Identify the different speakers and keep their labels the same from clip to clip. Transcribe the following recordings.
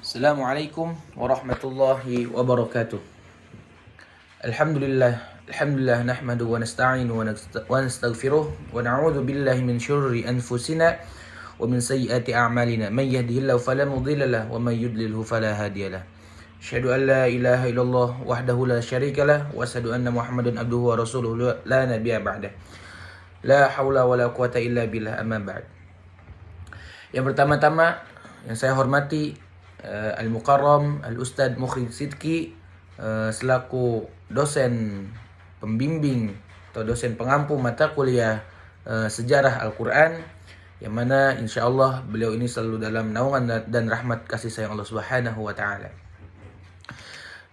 Speaker 1: Assalamualaikum warahmatullahi wabarakatuh. Alhamdulillah nahmadu wa nasta'inu wa nastaghfiruh wa na'udzu billahi min syururi anfusina wa min sayyiati a'malina. May yahdihillahu fala mudilla lahu wa may yudlilhu fala hadiya lahu. Asyhadu an la ilaha illallah wahdahu la syarika lah wa asyhadu anna Muhammadan abduhu wa rasuluhu la nabiyya ba'dah. La haula wa la quwata illa billah, amma ba'd. Yang pertama-tama yang saya hormati Al-Mukarram Al-Ustadz Mukhrid Sidki selaku dosen pembimbing atau dosen pengampu mata kuliah sejarah Al-Quran, yang mana insya Allah beliau ini selalu dalam naungan dan rahmat kasih sayang Allah Subhanahu wa Ta'ala.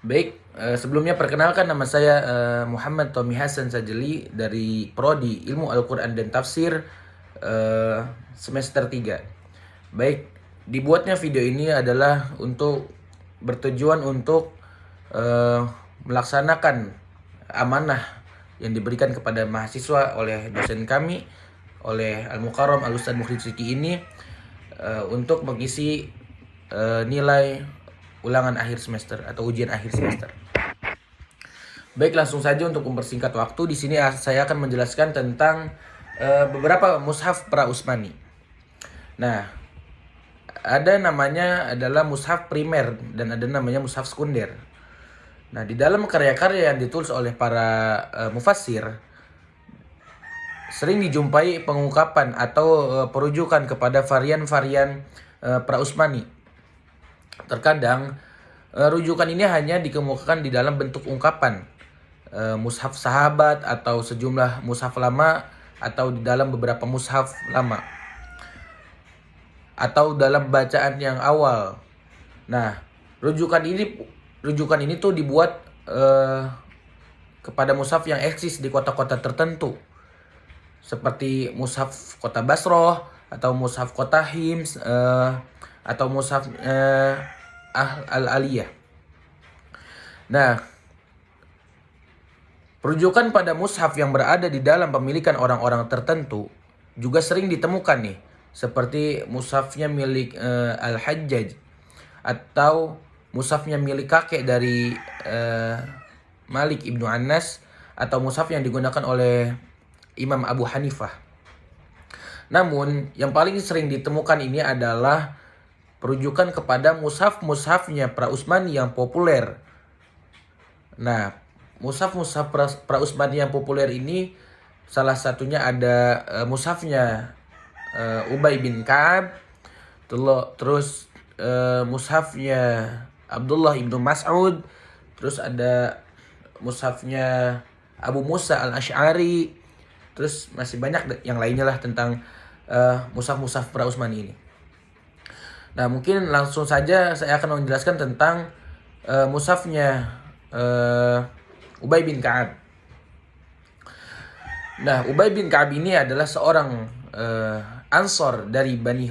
Speaker 1: Baik, sebelumnya perkenalkan, nama saya Muhammad Tommy Hasan Sajeli dari Prodi Ilmu Al-Quran dan Tafsir semester 3. Baik, dibuatnya video ini adalah untuk bertujuan untuk melaksanakan amanah yang diberikan kepada mahasiswa oleh dosen kami, oleh Al-Mukarram Al-Ustadz Mukhrid Sidki ini, untuk mengisi nilai ulangan akhir semester atau ujian akhir semester. Baik, langsung saja untuk mempersingkat waktu, di sini saya akan menjelaskan tentang beberapa mushaf pra-Utsmani. Nah, ada namanya adalah mushaf primer dan ada namanya mushaf sekunder. Nah, di dalam karya-karya yang ditulis oleh para mufassir sering dijumpai pengungkapan atau perujukan kepada varian-varian pra-Utsmani. Terkadang rujukan ini hanya dikemukakan di dalam bentuk ungkapan mushaf sahabat atau sejumlah mushaf lama atau di dalam beberapa mushaf lama atau dalam bacaan yang awal. Nah, rujukan ini tuh dibuat kepada mushaf yang eksis di kota-kota tertentu, seperti mushaf kota Basroh atau mushaf kota Hims atau mushaf Al-Aliyah. Nah, rujukan pada mushaf yang berada di dalam pemilikan orang-orang tertentu juga sering ditemukan nih, seperti mushafnya milik Al-Hajjaj atau mushafnya milik kakek dari Malik ibnu Anas atau mushaf yang digunakan oleh Imam Abu Hanifah. Namun yang paling sering ditemukan ini adalah perujukan kepada mushaf-mushafnya pra-Utsmani yang populer. Nah, mushaf-mushaf pra-Utsmani yang populer ini salah satunya ada mushafnya Ubay bin Ka'ab, terus mushafnya Abdullah ibnu Mas'ud, terus ada mushafnya Abu Musa al-Asy'ari, terus masih banyak yang lainnya lah tentang mushaf-mushaf pra-Utsmani ini. Nah, mungkin langsung saja saya akan menjelaskan tentang mushafnya Ubay bin Ka'ab. Nah, Ubay bin Ka'ab ini adalah seorang Ansor dari Bani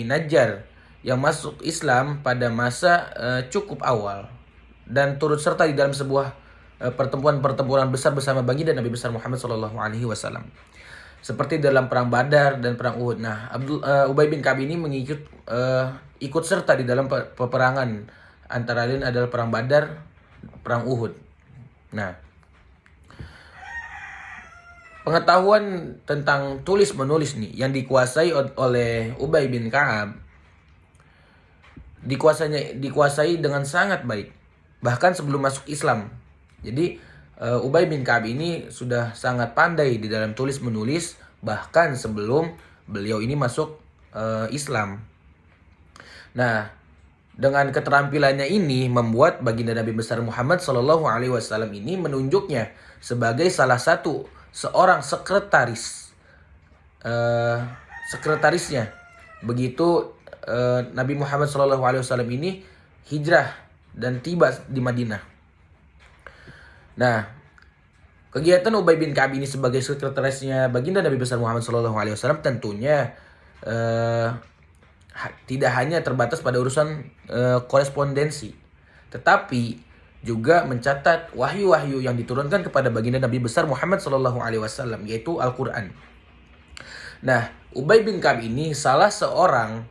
Speaker 1: Najjar yang masuk Islam pada masa cukup awal dan turut serta di dalam sebuah pertempuran besar bersama baginda Nabi besar Muhammad SAW, seperti dalam perang Badar dan perang Uhud. Nah, Ubay bin Ka'ab ini ikut serta di dalam peperangan, antara lain adalah perang Badar, perang Uhud. Nah, pengetahuan tentang tulis menulis nih yang dikuasai oleh Ubay bin Ka'ab dikuasai dengan sangat baik, bahkan sebelum masuk Islam. Jadi Ubay bin Ka'ab ini sudah sangat pandai di dalam tulis menulis bahkan sebelum beliau ini masuk Islam. Nah, dengan keterampilannya ini membuat baginda Nabi besar Muhammad SAW ini menunjuknya sebagai salah satu seorang sekretarisnya begitu Nabi Muhammad SAW ini hijrah dan tiba di Madinah. Nah, kegiatan Ubay bin Ka'ab ini sebagai sekretarisnya baginda Nabi besar Muhammad SAW tentunya tidak hanya terbatas pada urusan korespondensi, tetapi juga mencatat wahyu-wahyu yang diturunkan kepada baginda Nabi besar Muhammad SAW, yaitu Al-Quran. Nah, Ubay bin Ka'ab ini salah seorang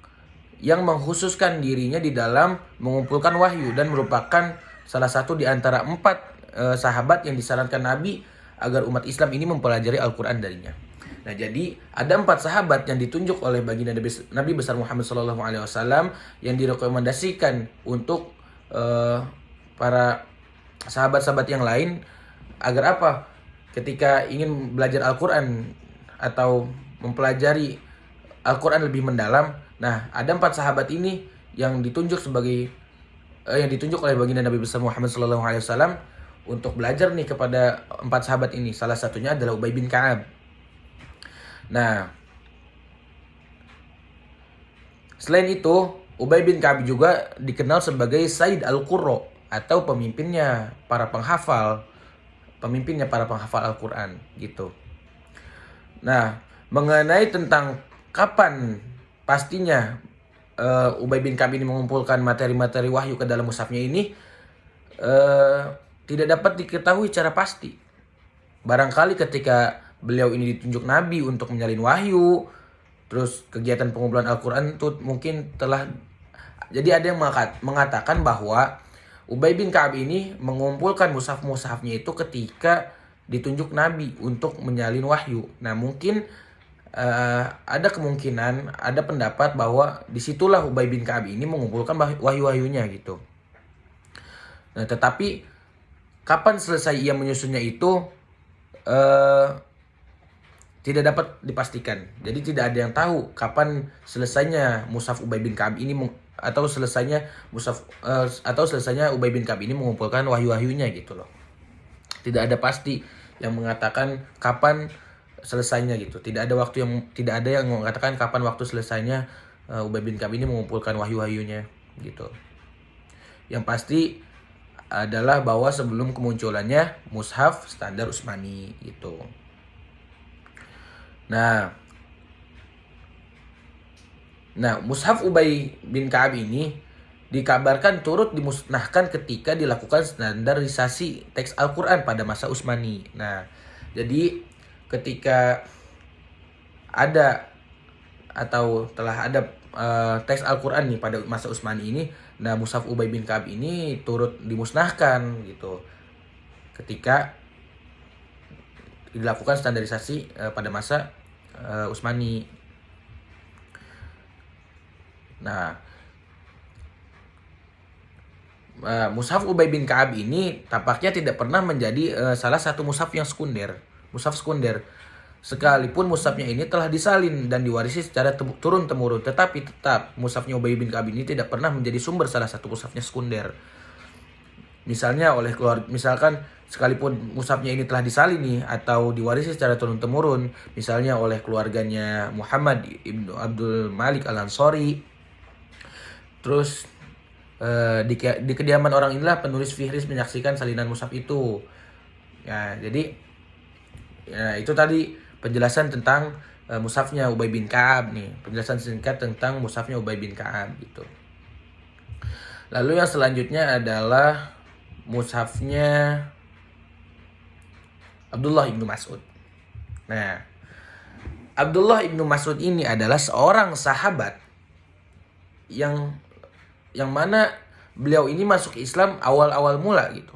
Speaker 1: yang mengkhususkan dirinya di dalam mengumpulkan wahyu dan merupakan salah satu di antara 4 sahabat yang disarankan Nabi agar umat Islam ini mempelajari Al-Quran darinya. Nah, jadi ada 4 sahabat yang ditunjuk oleh baginda Nabi besar Muhammad SAW yang direkomendasikan untuk para sahabat-sahabat yang lain agar apa? Ketika ingin belajar Al-Quran atau mempelajari Al-Quran lebih mendalam, nah ada 4 sahabat ini yang ditunjuk oleh baginda Nabi besar Muhammad SAW untuk belajar nih kepada 4 sahabat ini. Salah satunya adalah Ubay bin Ka'ab. Nah, selain itu, Ubay bin Ka'ab juga dikenal sebagai Sayyid Al-Qurra atau pemimpinnya para penghafal Al-Quran gitu. Nah, mengenai tentang kapan pastinya Ubay bin Ka'ab ini mengumpulkan materi-materi wahyu ke dalam mushafnya ini tidak dapat diketahui secara pasti. Barangkali ketika beliau ini ditunjuk Nabi untuk menyalin wahyu, terus kegiatan pengumpulan Al-Quran itu mungkin telah. Jadi ada yang mengatakan bahwa Ubay bin Ka'ab ini mengumpulkan mushaf-mushafnya itu ketika ditunjuk Nabi untuk menyalin wahyu. Nah, mungkin ada kemungkinan, ada pendapat bahwa disitulah Ubay bin Ka'ab ini mengumpulkan wahyu-wahyunya gitu. Nah, tetapi kapan selesai ia menyusunnya itu tidak dapat dipastikan. Jadi tidak ada yang tahu kapan selesainya mushaf Ubay bin Ka'ab ini atau selesainya Ubay bin Ka'ab ini mengumpulkan wahyu-wahyunya gitu loh. Tidak ada pasti yang mengatakan kapan selesainya gitu. Tidak ada yang mengatakan kapan waktu selesainya Ubay bin Ka'ab ini mengumpulkan wahyu-wahyunya gitu. Yang pasti adalah bahwa sebelum kemunculannya mushaf standar Utsmani gitu. Nah, mushaf Ubay bin Ka'ab ini dikabarkan turut dimusnahkan ketika dilakukan standarisasi teks Al-Quran pada masa Utsmani. Nah, jadi ketika ada atau telah ada teks Al-Quran nih pada masa Utsmani ini, nah mushaf Ubay bin Ka'ab ini turut dimusnahkan gitu ketika dilakukan standarisasi pada masa Utsmani. Nah, mushaf Ubay bin Ka'ab ini tampaknya tidak pernah menjadi salah satu mushaf yang mushaf sekunder. Sekalipun mushafnya ini telah disalin dan diwarisi secara turun-temurun, tetapi tetap mushafnya Ubay bin Ka'ab ini tidak pernah menjadi sumber salah satu mushafnya sekunder. Misalkan sekalipun mushafnya ini telah disalin nih atau diwarisi secara turun-temurun, misalnya oleh keluarganya Muhammad ibnu Abdul Malik Al-Ansori, terus di kediaman orang inilah penulis Fihris menyaksikan salinan mushaf itu. Ya, jadi ya, itu tadi penjelasan tentang mushafnya Ubay bin Ka'ab nih, penjelasan singkat tentang mushafnya Ubay bin Ka'ab gitu. Lalu yang selanjutnya adalah mushafnya Abdullah ibnu Mas'ud. Nah, Abdullah ibnu Mas'ud ini adalah seorang sahabat yang mana beliau ini masuk Islam awal-awal mula gitu.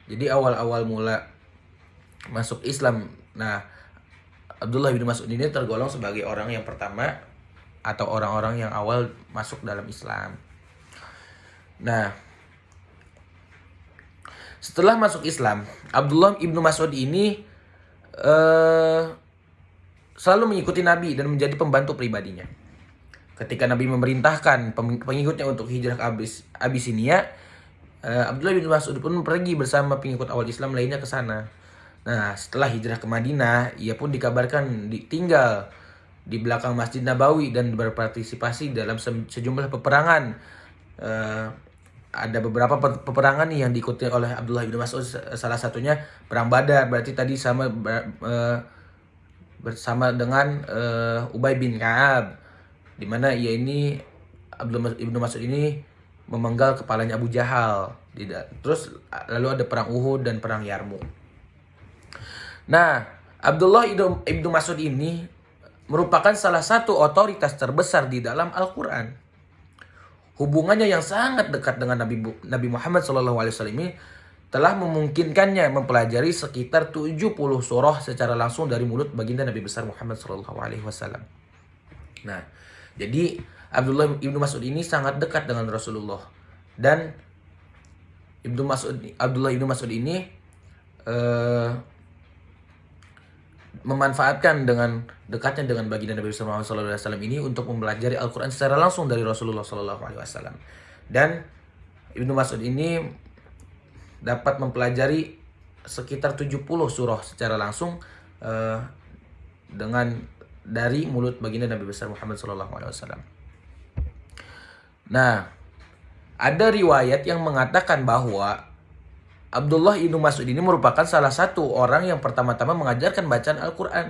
Speaker 1: Jadi awal-awal mula masuk Islam. Nah, Abdullah bin Mas'ud ini tergolong sebagai orang yang pertama atau orang-orang yang awal masuk dalam Islam. Nah, setelah masuk Islam, Abdullah ibnu Mas'ud ini selalu mengikuti Nabi dan menjadi pembantu pribadinya. Ketika Nabi memerintahkan pengikutnya untuk hijrah ke Abyssinia, Abdullah bin Mas'ud pun pergi bersama pengikut awal Islam lainnya ke sana. Nah, setelah hijrah ke Madinah, ia pun dikabarkan tinggal di belakang Masjid Nabawi dan berpartisipasi dalam sejumlah peperangan. Ada beberapa peperangan nih yang diikuti oleh Abdullah bin Mas'ud, salah satunya perang Badar, berarti tadi bersama dengan Ubay bin Ka'ab, di mana Abdullah bin Mas'ud ini memenggal kepalanya Abu Jahal. Terus lalu ada perang Uhud dan perang Yarmuk. Nah, Abdullah ibnu Mas'ud ini merupakan salah satu otoritas terbesar di dalam Al-Quran. hubungannya yang sangat dekat dengan Nabi Muhammad SAW ini telah memungkinkannya mempelajari sekitar 70 surah secara langsung dari mulut baginda Nabi besar Muhammad SAW. Nah, jadi Abdullah ibnu Mas'ud ini sangat dekat dengan Rasulullah, dan Abdullah ibnu Mas'ud ini memanfaatkan dengan dekatnya dengan baginda Nabi Muhammad SAW ini untuk mempelajari Al-Quran secara langsung dari Rasulullah SAW. Dan Ibnu Mas'ud ini dapat mempelajari sekitar 70 surah secara langsung dengan dari mulut baginda Nabi besar Muhammad SAW. Nah, ada riwayat yang mengatakan bahwa Abdullah ibnu Mas'ud ini merupakan salah satu orang yang pertama-tama mengajarkan bacaan Al-Quran.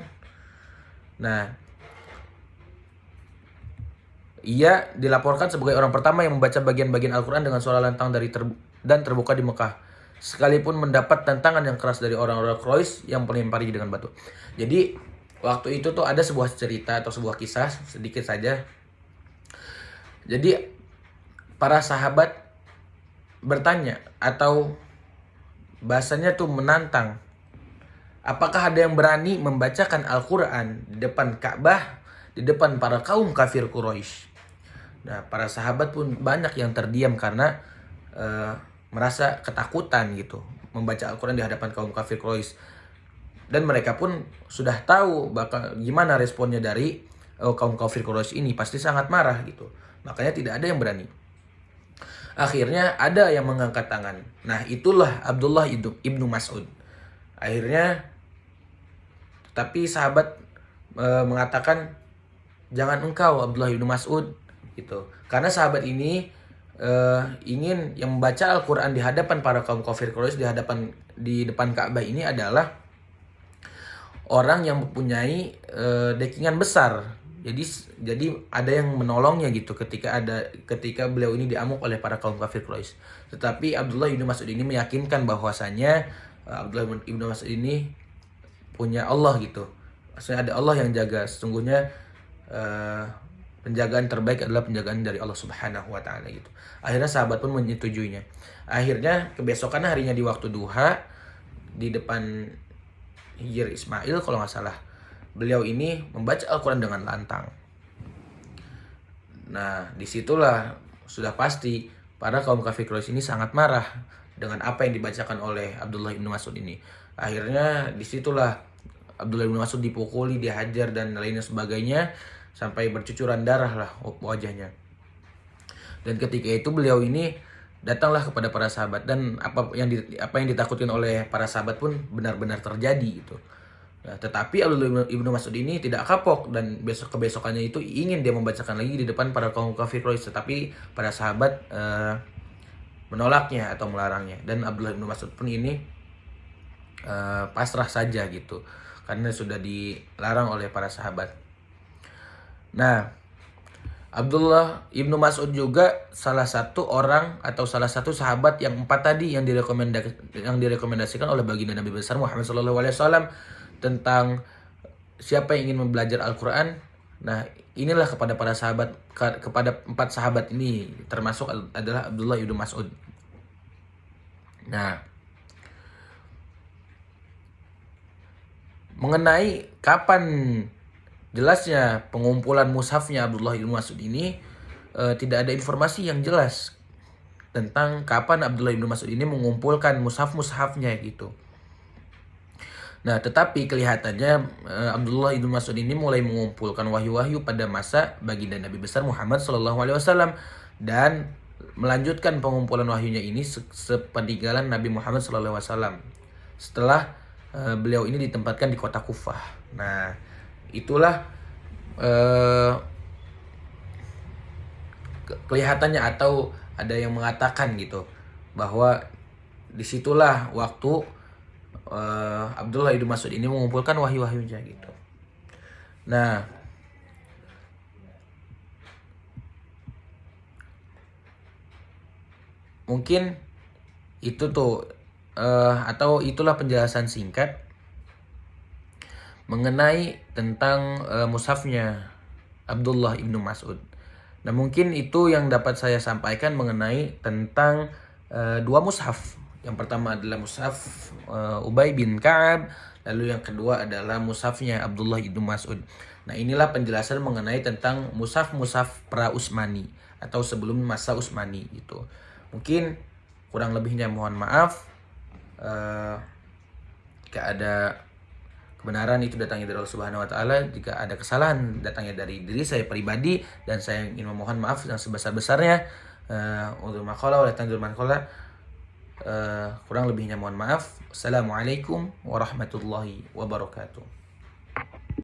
Speaker 1: Nah, ia dilaporkan sebagai orang pertama yang membaca bagian-bagian Al-Quran dengan suara lantang dan terbuka di Mekah, sekalipun mendapat tantangan yang keras dari orang-orang Quraisy yang melempari dengan batu. Jadi waktu itu tuh ada sebuah cerita atau sebuah kisah sedikit saja. Jadi para sahabat bertanya atau bahasanya tuh menantang, apakah ada yang berani membacakan Al-Quran di depan Ka'bah, di depan para kaum kafir Quraisy. Nah, para sahabat pun banyak yang terdiam karena merasa ketakutan gitu membaca Al-Quran di hadapan kaum kafir Quraisy. Dan mereka pun sudah tahu bakal gimana responnya dari kaum kafir Quraisy ini, pasti sangat marah gitu. Makanya tidak ada yang berani. Akhirnya ada yang mengangkat tangan. Nah, itulah Abdullah ibnu Mas'ud. Akhirnya tapi sahabat mengatakan, jangan engkau Abdullah ibnu Mas'ud gitu. Karena sahabat ini ingin yang membaca Al-Quran di hadapan para kaum kafir Quraisy di depan Ka'bah ini adalah orang yang mempunyai backingan besar. Jadi ada yang menolongnya gitu ketika beliau ini diamuk oleh para kaum kafir Quraisy. Tetapi Abdullah ibnu Mas'ud ini meyakinkan bahwasanya Abdullah ibnu Mas'ud ini punya Allah gitu. Maksudnya ada Allah yang jaga. Sesungguhnya penjagaan terbaik adalah penjagaan dari Allah Subhanahu wa taala gitu. Akhirnya sahabat pun menyetujuinya. Akhirnya kebesokan harinya di waktu duha di depan Hijr Ismail kalau nggak salah, beliau ini membaca Al-Quran dengan lantang. Nah, disitulah sudah pasti para kaum kafir Quraisy ini sangat marah dengan apa yang dibacakan oleh Abdullah ibnu Mas'ud ini. Akhirnya disitulah Abdullah ibnu Mas'ud dipukuli, dihajar dan lainnya sebagainya sampai bercucuran darah lah wajahnya. Dan ketika itu beliau ini datanglah kepada para sahabat, dan apa yang ditakutkan oleh para sahabat pun benar-benar terjadi gitu. Nah, tetapi Abdullah ibnu Mas'ud ini tidak kapok, dan kebesokannya itu ingin dia membacakan lagi di depan para kaum kafir Quraisy, tetapi para sahabat menolaknya atau melarangnya, dan Abdullah ibnu Mas'ud pun ini pasrah saja gitu karena sudah dilarang oleh para sahabat. Nah, Abdullah ibnu Mas'ud juga salah satu orang atau salah satu sahabat yang 4 tadi yang direkomendasikan oleh baginda Nabi besar Muhammad SAW tentang siapa yang ingin belajar Al-Quran. Nah, inilah kepada para sahabat, kepada 4 sahabat ini termasuk adalah Abdullah ibnu Mas'ud. Nah, mengenai kapan jelasnya pengumpulan mushafnya Abdullah ibnu Mas'ud ini, tidak ada informasi yang jelas tentang kapan Abdullah ibnu Mas'ud ini mengumpulkan mushaf-mushafnya gitu. Nah, tetapi kelihatannya Abdullah ibnu Mas'ud ini mulai mengumpulkan wahyu-wahyu pada masa baginda Nabi besar Muhammad SAW, dan melanjutkan pengumpulan wahyunya ini sepeninggalan Nabi Muhammad SAW setelah beliau ini ditempatkan di kota Kufah. Nah, itulah kelihatannya, atau ada yang mengatakan gitu bahwa disitulah waktu Abdullah ibnu Mas'ud ini mengumpulkan wahyu-wahyunya gitu. Nah, mungkin itu tuh atau itulah penjelasan singkat mengenai tentang mushafnya Abdullah ibnu Mas'ud. Nah mungkin itu yang dapat saya sampaikan mengenai tentang dua mushaf. Yang pertama adalah mushaf Ubay bin Ka'ab, lalu yang kedua adalah mushafnya Abdullah ibnu Mas'ud. Nah inilah penjelasan mengenai tentang mushaf-mushaf pra-Utsmani atau sebelum masa Utsmani gitu. Mungkin kurang lebihnya mohon maaf. Jika ada kebenaran itu datangnya dari Allah Subhanahu wa taala, jika ada kesalahan datangnya dari diri saya pribadi, dan saya ingin memohon maaf yang sebesar-besarnya. Untuk maqala wa tanzul maqala, kurang lebihnya mohon maaf. Assalamualaikum warahmatullahi wabarakatuh.